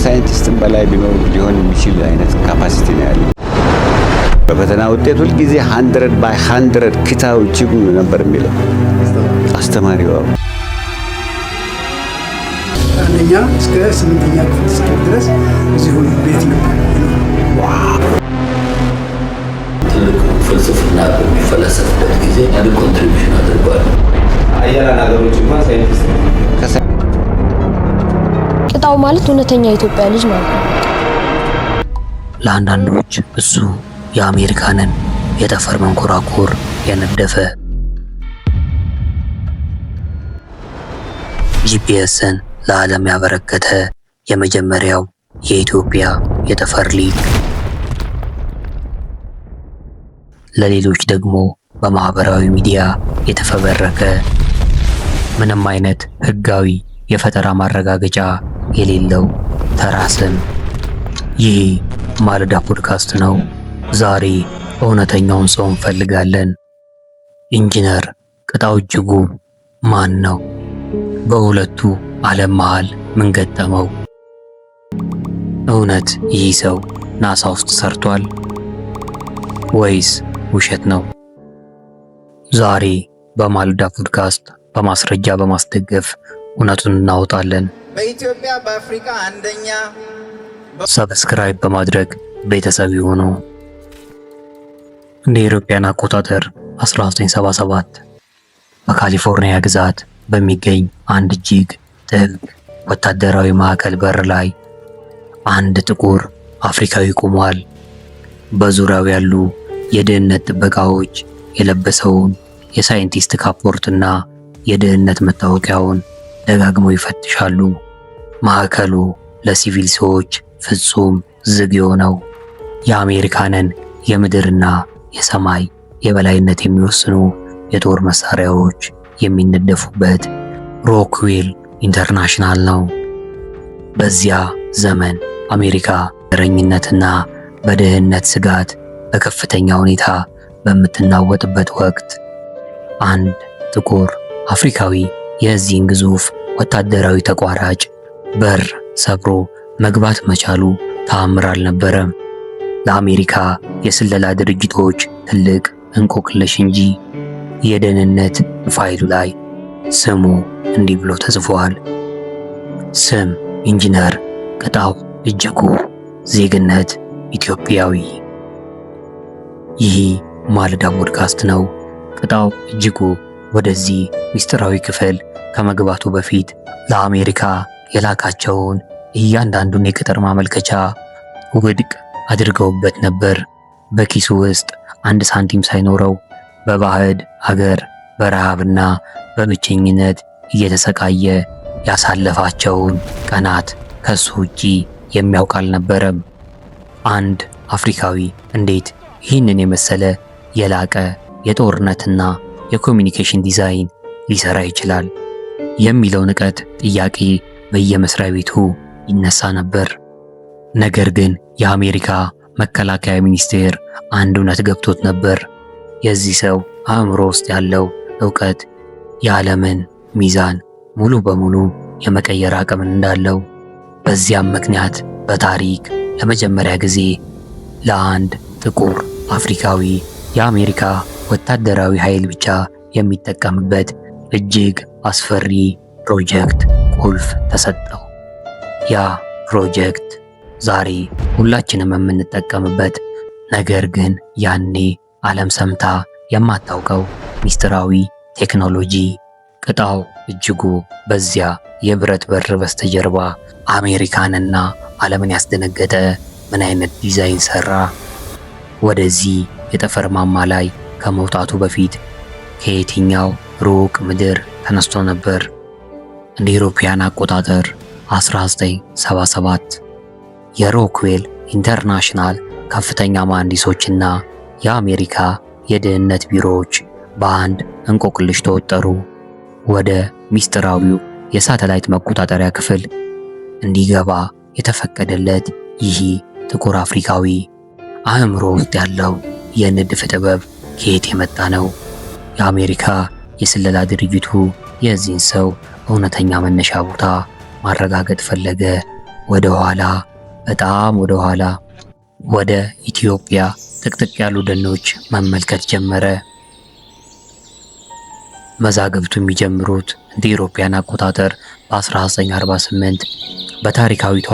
ከሳይንቲስትም በላይ ሊሆን የሚችል አይነት ካፓሲቲ ነው ያለው። በፈተና ውጤት ሁል ጊዜ 100/100 ኪታው እጅጉ ነበር የሚለው አስተማሪው። አንደኛ እስከ 8ኛ ክፍል እስከ ድረስ እዚሁ ቤት ነበር። ትልቅ ፍልስፍና በሚፈለሰፍበት ጊዜ አንድ ኮንትሪቢሽን አድርጓል። አያሌ ነገሮች እንኳን ሳይንቲስት ቅጣው ማለት እውነተኛ የኢትዮጵያ ልጅ ማለት ነው። ለአንዳንዶች እሱ የአሜሪካንን የጠፈር መንኮራኩር የነደፈ ጂፒኤስን ለዓለም ያበረከተ የመጀመሪያው የኢትዮጵያ የጠፈር ሊቅ፣ ለሌሎች ደግሞ በማህበራዊ ሚዲያ የተፈበረከ ምንም አይነት ህጋዊ የፈጠራ ማረጋገጫ የሌለው ተራ ስም። ይህ ማለዳ ፖድካስት ነው። ዛሬ እውነተኛውን ሰው እንፈልጋለን። ኢንጂነር ቅጣው እጅጉ ማን ነው? በሁለቱ ዓለም መሃል ምን ገጠመው? እውነት ይህ ሰው ናሳ ውስጥ ሰርቷል ወይስ ውሸት ነው? ዛሬ በማለዳ ፖድካስት በማስረጃ በማስደገፍ እውነቱን እናወጣለን። በኢትዮጵያ በአፍሪካ አንደኛ። ሰብስክራይብ በማድረግ ቤተሰብ ይሁኑ። እንደ አውሮፓውያን አቆጣጠር 1977 በካሊፎርኒያ ግዛት በሚገኝ አንድ እጅግ ጥብቅ ወታደራዊ ማዕከል በር ላይ አንድ ጥቁር አፍሪካዊ ቆሟል። በዙሪያው ያሉ የደህንነት ጥበቃዎች የለበሰውን የሳይንቲስት ካፖርትና የደህንነት መታወቂያውን ደጋግመው ይፈትሻሉ። ማዕከሉ ለሲቪል ሰዎች ፍጹም ዝግ የሆነው የአሜሪካንን የምድርና የሰማይ የበላይነት የሚወስኑ የጦር መሳሪያዎች የሚነደፉበት ሮክዌል ኢንተርናሽናል ነው። በዚያ ዘመን አሜሪካ በዘረኝነትና በደህንነት ስጋት በከፍተኛ ሁኔታ በምትናወጥበት ወቅት አንድ ጥቁር አፍሪካዊ የዚህን ግዙፍ ወታደራዊ ተቋራጭ በር ሰብሮ መግባት መቻሉ ተአምር አልነበረም። ለአሜሪካ የስለላ ድርጅቶች ትልቅ እንቆቅልሽ እንጂ። የደህንነት ፋይሉ ላይ ስሙ እንዲህ ብሎ ተጽፏል። ስም ኢንጂነር ቅጣው እጅጉ፣ ዜግነት ኢትዮጵያዊ። ይህ ማለዳ ፖድካስት ነው። ቅጣው እጅጉ ወደዚህ ምስጢራዊ ክፍል ከመግባቱ በፊት ለአሜሪካ የላካቸውን እያንዳንዱን የቅጥር ማመልከቻ ውድቅ አድርገውበት ነበር። በኪሱ ውስጥ አንድ ሳንቲም ሳይኖረው በባዕድ አገር በረሃብና በብቸኝነት እየተሰቃየ ያሳለፋቸውን ቀናት ከሱ ውጪ የሚያውቅ አልነበረም። አንድ አፍሪካዊ እንዴት ይህንን የመሰለ የላቀ የጦርነትና የኮሚኒኬሽን ዲዛይን ሊሰራ ይችላል የሚለው ንቀት ጥያቄ በየመስሪያ ቤቱ ይነሳ ነበር። ነገር ግን የአሜሪካ መከላከያ ሚኒስቴር አንድ እውነት ገብቶት ነበር። የዚህ ሰው አእምሮ ውስጥ ያለው ዕውቀት የዓለምን ሚዛን ሙሉ በሙሉ የመቀየር አቅም እንዳለው። በዚያም ምክንያት በታሪክ ለመጀመሪያ ጊዜ ለአንድ ጥቁር አፍሪካዊ የአሜሪካ ወታደራዊ ኃይል ብቻ የሚጠቀምበት እጅግ አስፈሪ ፕሮጀክት ቁልፍ ተሰጠው። ያ ፕሮጀክት ዛሬ ሁላችንም የምንጠቀምበት፣ ነገር ግን ያኔ ዓለም ሰምታ የማታውቀው ሚስጥራዊ ቴክኖሎጂ። ቅጣው እጅጉ በዚያ የብረት በር በስተጀርባ አሜሪካንና ዓለምን ያስደነገጠ ምን አይነት ዲዛይን ሰራ? ወደዚህ የጠፈር ማማ ላይ ከመውጣቱ በፊት ከየትኛው ሩቅ ምድር ተነስቶ ነበር? እንደ አውሮፓውያን አቆጣጠር 1977 የሮክዌል ኢንተርናሽናል ከፍተኛ መሐንዲሶችና የአሜሪካ የደህንነት ቢሮዎች በአንድ እንቆቅልሽ ተወጠሩ። ወደ ሚስጥራዊው የሳተላይት መቆጣጠሪያ ክፍል እንዲገባ የተፈቀደለት ይህ ጥቁር አፍሪካዊ አእምሮ ውስጥ ያለው የንድፍ ጥበብ ከየት የመጣ ነው? የአሜሪካ የስለላ ድርጅቱ የዚህን ሰው እውነተኛ መነሻ ቦታ ማረጋገጥ ፈለገ። ወደ ኋላ፣ በጣም ወደ ኋላ ወደ ኢትዮጵያ ጥቅጥቅ ያሉ ደኖች መመልከት ጀመረ። መዛግብቱ የሚጀምሩት እንደ ኢሮፓያን አቆጣጠር በ1948 በታሪካዊቷ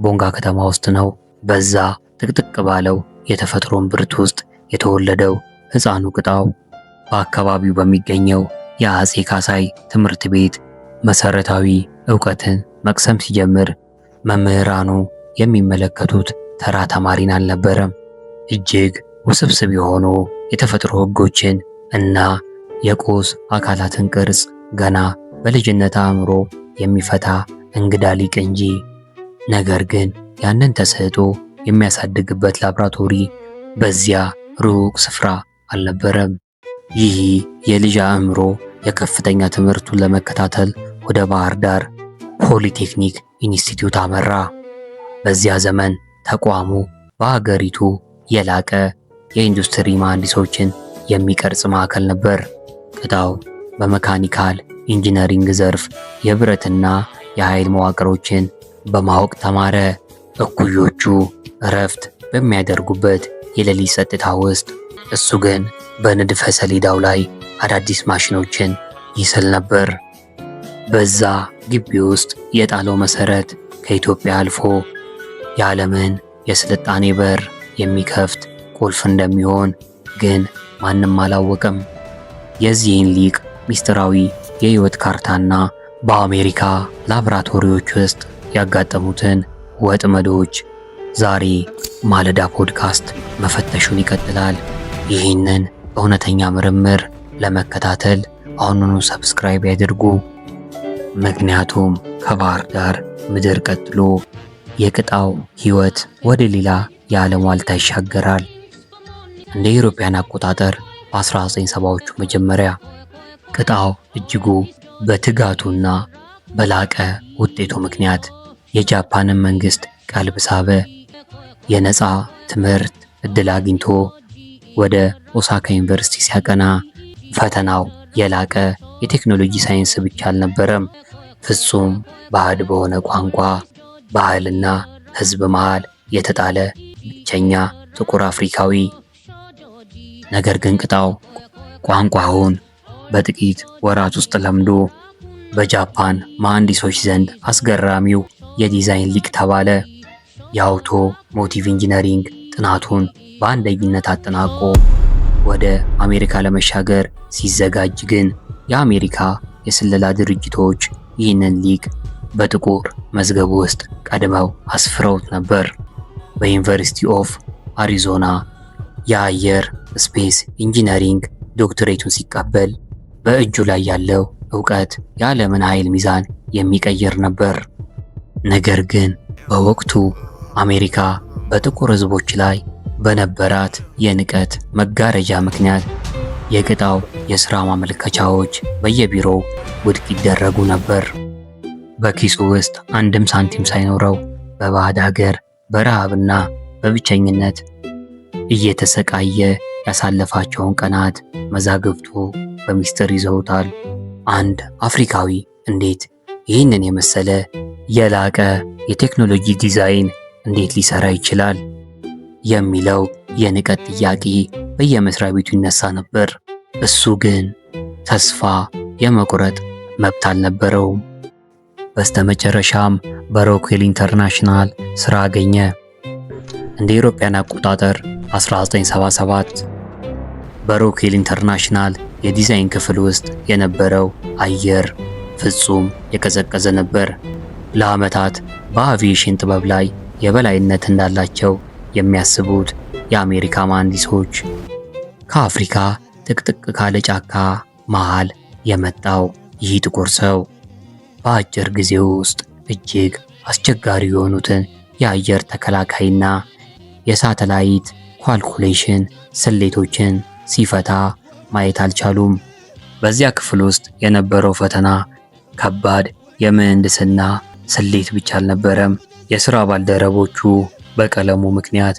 ቦንጋ ከተማ ውስጥ ነው። በዛ ጥቅጥቅ ባለው የተፈጥሮ እምብርት ውስጥ የተወለደው ሕፃኑ ቅጣው በአካባቢው በሚገኘው የአጼ ካሳይ ትምህርት ቤት መሰረታዊ ዕውቀትን መቅሰም ሲጀምር መምህራኑ የሚመለከቱት ተራ ተማሪን አልነበረም። እጅግ ውስብስብ የሆኑ የተፈጥሮ ሕጎችን እና የቁስ አካላትን ቅርጽ ገና በልጅነት አእምሮ የሚፈታ እንግዳ ሊቅ እንጂ። ነገር ግን ያንን ተሰጥኦ የሚያሳድግበት ላብራቶሪ በዚያ ሩቅ ስፍራ አልነበረም። ይህ የልጅ አእምሮ የከፍተኛ ትምህርቱን ለመከታተል ወደ ባህር ዳር ፖሊቴክኒክ ኢንስቲትዩት አመራ። በዚያ ዘመን ተቋሙ በሀገሪቱ የላቀ የኢንዱስትሪ መሐንዲሶችን የሚቀርጽ ማዕከል ነበር። ቅጣው በመካኒካል ኢንጂነሪንግ ዘርፍ የብረትና የኃይል መዋቅሮችን በማወቅ ተማረ። እኩዮቹ እረፍት በሚያደርጉበት የሌሊት ጸጥታ ውስጥ እሱ ግን በንድፈ ሰሌዳው ላይ አዳዲስ ማሽኖችን ይስል ነበር። በዛ ግቢ ውስጥ የጣለው መሰረት ከኢትዮጵያ አልፎ የዓለምን የስልጣኔ በር የሚከፍት ቁልፍ እንደሚሆን ግን ማንም አላወቀም። የዚህን ሊቅ ሚስጥራዊ የህይወት ካርታና በአሜሪካ ላብራቶሪዎች ውስጥ ያጋጠሙትን ወጥመዶች ዛሬ ማለዳ ፖድካስት መፈተሹን ይቀጥላል። ይህንን እውነተኛ ምርምር ለመከታተል አሁኑኑ ሰብስክራይብ ያድርጉ። ምክንያቱም ከባህር ዳር ምድር ቀጥሎ የቅጣው ህይወት ወደ ሌላ የዓለም ዋልታ ይሻገራል። እንደ ኢሮፓያን አቆጣጠር በ1970ዎቹ መጀመሪያ ቅጣው እጅጉ በትጋቱና በላቀ ውጤቱ ምክንያት የጃፓንን መንግስት ቀልብ ሳበ። የነፃ ትምህርት እድል አግኝቶ ወደ ኦሳካ ዩኒቨርሲቲ ሲያቀና ፈተናው የላቀ የቴክኖሎጂ ሳይንስ ብቻ አልነበረም። ፍጹም ባዕድ በሆነ ቋንቋ፣ ባህልና ህዝብ መሃል የተጣለ ብቸኛ ጥቁር አፍሪካዊ። ነገር ግን ቅጣው ቋንቋውን በጥቂት ወራት ውስጥ ለምዶ በጃፓን መሐንዲሶች ዘንድ አስገራሚው የዲዛይን ሊቅ ተባለ። የአውቶ ሞቲቭ ኢንጂነሪንግ ጥናቱን በአንደኝነት አጠናቆ ወደ አሜሪካ ለመሻገር ሲዘጋጅ ግን የአሜሪካ የስለላ ድርጅቶች ይህንን ሊቅ በጥቁር መዝገብ ውስጥ ቀድመው አስፍረውት ነበር። በዩኒቨርሲቲ ኦፍ አሪዞና የአየር ስፔስ ኢንጂነሪንግ ዶክትሬቱን ሲቀበል በእጁ ላይ ያለው ዕውቀት የዓለምን ኃይል ሚዛን የሚቀይር ነበር። ነገር ግን በወቅቱ አሜሪካ በጥቁር ሕዝቦች ላይ በነበራት የንቀት መጋረጃ ምክንያት የቅጣው የሥራ ማመልከቻዎች በየቢሮው ውድቅ ይደረጉ ነበር። በኪሱ ውስጥ አንድም ሳንቲም ሳይኖረው በባዕድ ሀገር በረሃብና በብቸኝነት እየተሰቃየ ያሳለፋቸውን ቀናት መዛግብቱ በሚስጥር ይዘውታል። አንድ አፍሪካዊ እንዴት ይህንን የመሰለ የላቀ የቴክኖሎጂ ዲዛይን እንዴት ሊሰራ ይችላል የሚለው የንቀት ጥያቄ በየመስሪያ ቤቱ ይነሳ ነበር። እሱ ግን ተስፋ የመቁረጥ መብት አልነበረውም። በስተመጨረሻም በሮክዌል ኢንተርናሽናል ስራ አገኘ። እንደ ኢሮፓያን አቆጣጠር 1977 በሮክዌል ኢንተርናሽናል የዲዛይን ክፍል ውስጥ የነበረው አየር ፍጹም የቀዘቀዘ ነበር። ለዓመታት በአቪዬሽን ጥበብ ላይ የበላይነት እንዳላቸው የሚያስቡት የአሜሪካ መሐንዲሶች ከአፍሪካ ጥቅጥቅ ካለ ጫካ መሃል የመጣው ይህ ጥቁር ሰው በአጭር ጊዜ ውስጥ እጅግ አስቸጋሪ የሆኑትን የአየር ተከላካይና የሳተላይት ኳልኩሌሽን ስሌቶችን ሲፈታ ማየት አልቻሉም። በዚያ ክፍል ውስጥ የነበረው ፈተና ከባድ የምህንድስና ስሌት ብቻ አልነበረም። የሥራ ባልደረቦቹ በቀለሙ ምክንያት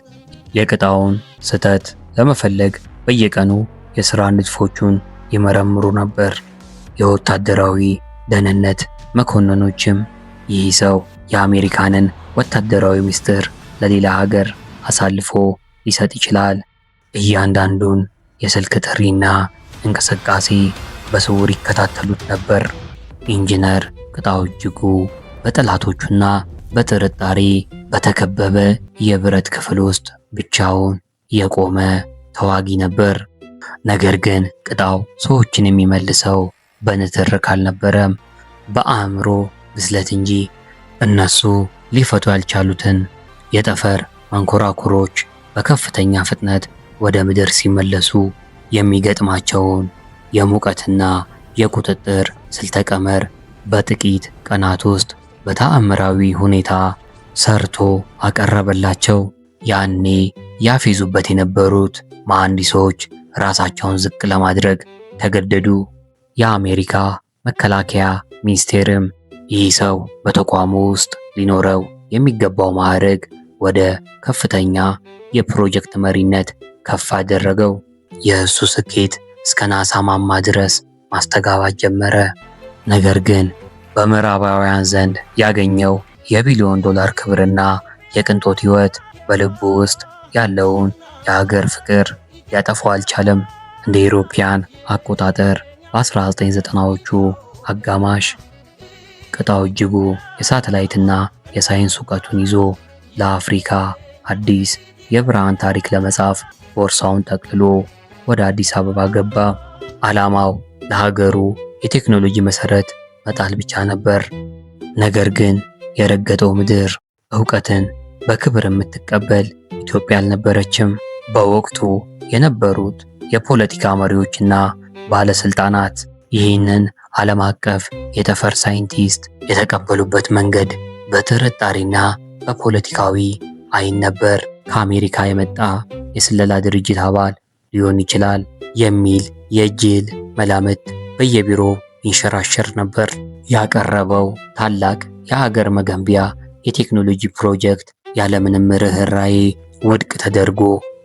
የቅጣውን ስህተት ለመፈለግ በየቀኑ የሥራ ንድፎቹን ይመረምሩ ነበር። የወታደራዊ ደህንነት መኮንኖችም ይህ ሰው የአሜሪካንን ወታደራዊ ምስጢር ለሌላ ሀገር አሳልፎ ሊሰጥ ይችላል። እያንዳንዱን የስልክ ጥሪና እንቅስቃሴ በስውር ይከታተሉት ነበር። ኢንጂነር ቅጣው እጅጉ በጠላቶቹና በጥርጣሬ በተከበበ የብረት ክፍል ውስጥ ብቻውን የቆመ ተዋጊ ነበር። ነገር ግን ቅጣው ሰዎችን የሚመልሰው በንትርክ አልነበረም፣ በአእምሮ ብስለት እንጂ። እነሱ ሊፈቱ ያልቻሉትን የጠፈር መንኮራኩሮች በከፍተኛ ፍጥነት ወደ ምድር ሲመለሱ የሚገጥማቸውን የሙቀትና የቁጥጥር ስልተ ቀመር በጥቂት ቀናት ውስጥ በተአምራዊ ሁኔታ ሰርቶ አቀረበላቸው። ያኔ ያፌዙበት የነበሩት መሐንዲሶች ራሳቸውን ዝቅ ለማድረግ ተገደዱ። የአሜሪካ መከላከያ ሚኒስቴርም ይህ ሰው በተቋሙ ውስጥ ሊኖረው የሚገባው ማዕረግ ወደ ከፍተኛ የፕሮጀክት መሪነት ከፍ አደረገው። የእሱ ስኬት እስከ ናሳ ማማ ድረስ ማስተጋባት ጀመረ። ነገር ግን በምዕራባውያን ዘንድ ያገኘው የቢሊዮን ዶላር ክብርና የቅንጦት ሕይወት በልቡ ውስጥ ያለውን የሀገር ፍቅር ሊያጠፋው አልቻለም። እንደ ኢሮፒያን አቆጣጠር በ1990ዎቹ አጋማሽ ቅጣው እጅጉ የሳተላይትና የሳይንስ እውቀቱን ይዞ ለአፍሪካ አዲስ የብርሃን ታሪክ ለመጻፍ ቦርሳውን ጠቅልሎ ወደ አዲስ አበባ ገባ። ዓላማው ለሀገሩ የቴክኖሎጂ መሰረት መጣል ብቻ ነበር። ነገር ግን የረገጠው ምድር ዕውቀትን በክብር የምትቀበል ኢትዮጵያ አልነበረችም። በወቅቱ የነበሩት የፖለቲካ መሪዎችና ባለስልጣናት ይህንን ዓለም አቀፍ የጠፈር ሳይንቲስት የተቀበሉበት መንገድ በጥርጣሬና በፖለቲካዊ ዓይን ነበር። ከአሜሪካ የመጣ የስለላ ድርጅት አባል ሊሆን ይችላል የሚል የጅል መላምት በየቢሮው ይንሸራሸር ነበር። ያቀረበው ታላቅ የሀገር መገንቢያ የቴክኖሎጂ ፕሮጀክት ያለምንም ርኅራኄ ውድቅ ተደርጎ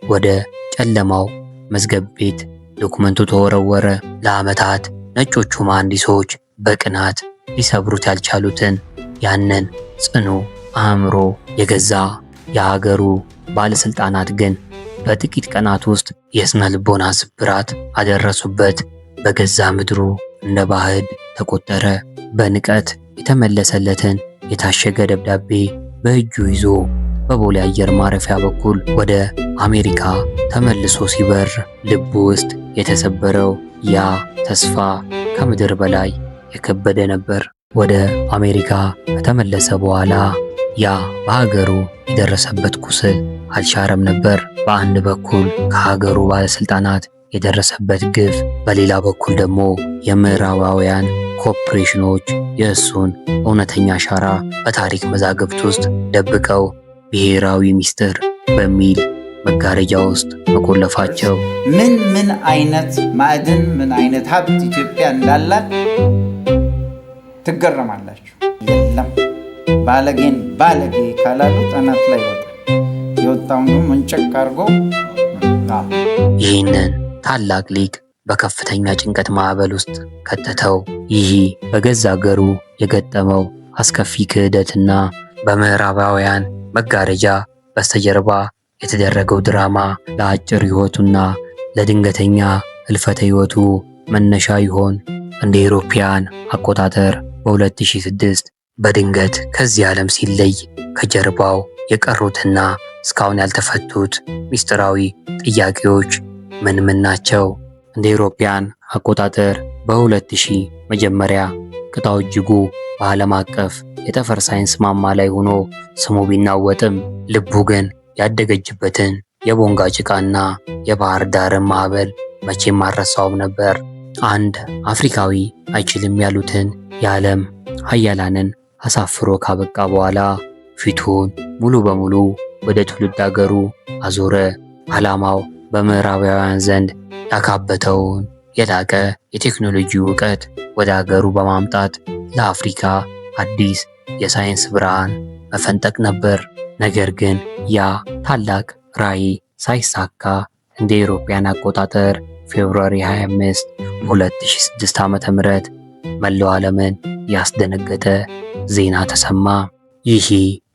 ወደ ጨለማው መዝገብ ቤት ዶክመንቱ ተወረወረ። ለዓመታት ነጮቹ መሐንዲሶች በቅናት ሊሰብሩት ያልቻሉትን ያንን ጽኑ አእምሮ የገዛ የሀገሩ ባለስልጣናት ግን በጥቂት ቀናት ውስጥ የስነ ልቦና ስብራት አደረሱበት። በገዛ ምድሩ እንደ ባዕድ ተቆጠረ። በንቀት የተመለሰለትን የታሸገ ደብዳቤ በእጁ ይዞ በቦሌ አየር ማረፊያ በኩል ወደ አሜሪካ ተመልሶ ሲበር ልቡ ውስጥ የተሰበረው ያ ተስፋ ከምድር በላይ የከበደ ነበር። ወደ አሜሪካ ከተመለሰ በኋላ ያ በሀገሩ የደረሰበት ቁስል አልሻረም ነበር። በአንድ በኩል ከሀገሩ ባለስልጣናት የደረሰበት ግፍ፣ በሌላ በኩል ደግሞ የምዕራባውያን ኮርፖሬሽኖች የእሱን እውነተኛ አሻራ በታሪክ መዛግብት ውስጥ ደብቀው ብሔራዊ ሚስጥር በሚል መጋረጃ ውስጥ መቆለፋቸው። ምን አይነት ማዕድን ምን አይነት ሀብት ኢትዮጵያ እንዳላት ትገረማላችሁ። የለም ባለጌን ባለጌ ካላሉ ጠናት ላይ ይወጣል። የወጣውን መንጨቅ አድርጎ ይህንን ታላቅ ሊቅ በከፍተኛ ጭንቀት ማዕበል ውስጥ ከተተው። ይህ በገዛ አገሩ የገጠመው አስከፊ ክህደትና በምዕራባውያን መጋረጃ በስተጀርባ የተደረገው ድራማ ለአጭር ሕይወቱና ለድንገተኛ ሕልፈተ ሕይወቱ መነሻ ይሆን? እንደ ኢሮፒያን አቆጣጠር በ2006 በድንገት ከዚህ ዓለም ሲለይ ከጀርባው የቀሩትና እስካሁን ያልተፈቱት ሚስጥራዊ ጥያቄዎች ምን ናቸው? እንደ ኢሮፒያን አቆጣጠር በ2000 መጀመሪያ ቅጣው እጅጉ በዓለም አቀፍ የጠፈር ሳይንስ ማማ ላይ ሆኖ ስሙ ቢናወጥም ልቡ ግን ያደገችበትን የቦንጋ ጭቃና የባህር ዳርን ማዕበል መቼም አልረሳውም ነበር። አንድ አፍሪካዊ አይችልም ያሉትን የዓለም ሀያላንን አሳፍሮ ካበቃ በኋላ ፊቱን ሙሉ በሙሉ ወደ ትውልድ አገሩ አዞረ። ዓላማው በምዕራባውያን ዘንድ ያካበተውን የላቀ የቴክኖሎጂ እውቀት ወደ አገሩ በማምጣት ለአፍሪካ አዲስ የሳይንስ ብርሃን መፈንጠቅ ነበር። ነገር ግን ያ ታላቅ ራዕይ ሳይሳካ እንደ ኢሮፓያን አቆጣጠር ፌብሩዋሪ 25 2006 ዓ.ም መላው ዓለምን ያስደነገጠ ዜና ተሰማ። ይህ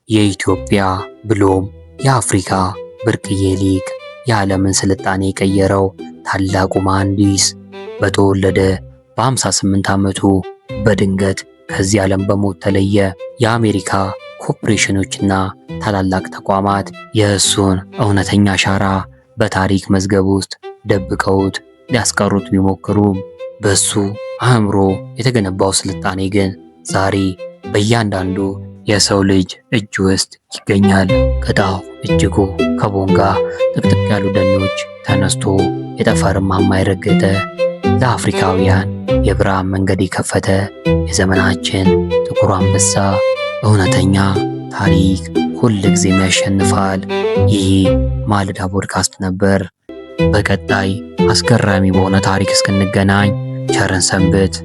የኢትዮጵያ ብሎም የአፍሪካ ብርቅዬ ሊቅ የዓለምን ስልጣኔ የቀየረው ታላቁ መሐንዲስ በተወለደ በ58 ዓመቱ በድንገት ከዚህ ዓለም በሞት ተለየ። የአሜሪካ ኮርፖሬሽኖችና ታላላቅ ተቋማት የእሱን እውነተኛ አሻራ በታሪክ መዝገብ ውስጥ ደብቀውት ሊያስቀሩት ቢሞክሩም በሱ አእምሮ የተገነባው ስልጣኔ ግን ዛሬ በእያንዳንዱ የሰው ልጅ እጅ ውስጥ ይገኛል። ከጣፍ እጅጉ ከቦንጋ ጥቅጥቅ ያሉ ደኖች ተነስቶ የጠፈር ማማ የረገጠ ለአፍሪካውያን የብርሃን መንገድ የከፈተ የዘመናችን ጥቁር አንበሳ እውነተኛ ታሪክ ሁልጊዜም ያሸንፋል። ይህ ማለዳ ፖድካስት ነበር። በቀጣይ አስገራሚ በሆነ ታሪክ እስክንገናኝ ቸርን ሰንብት።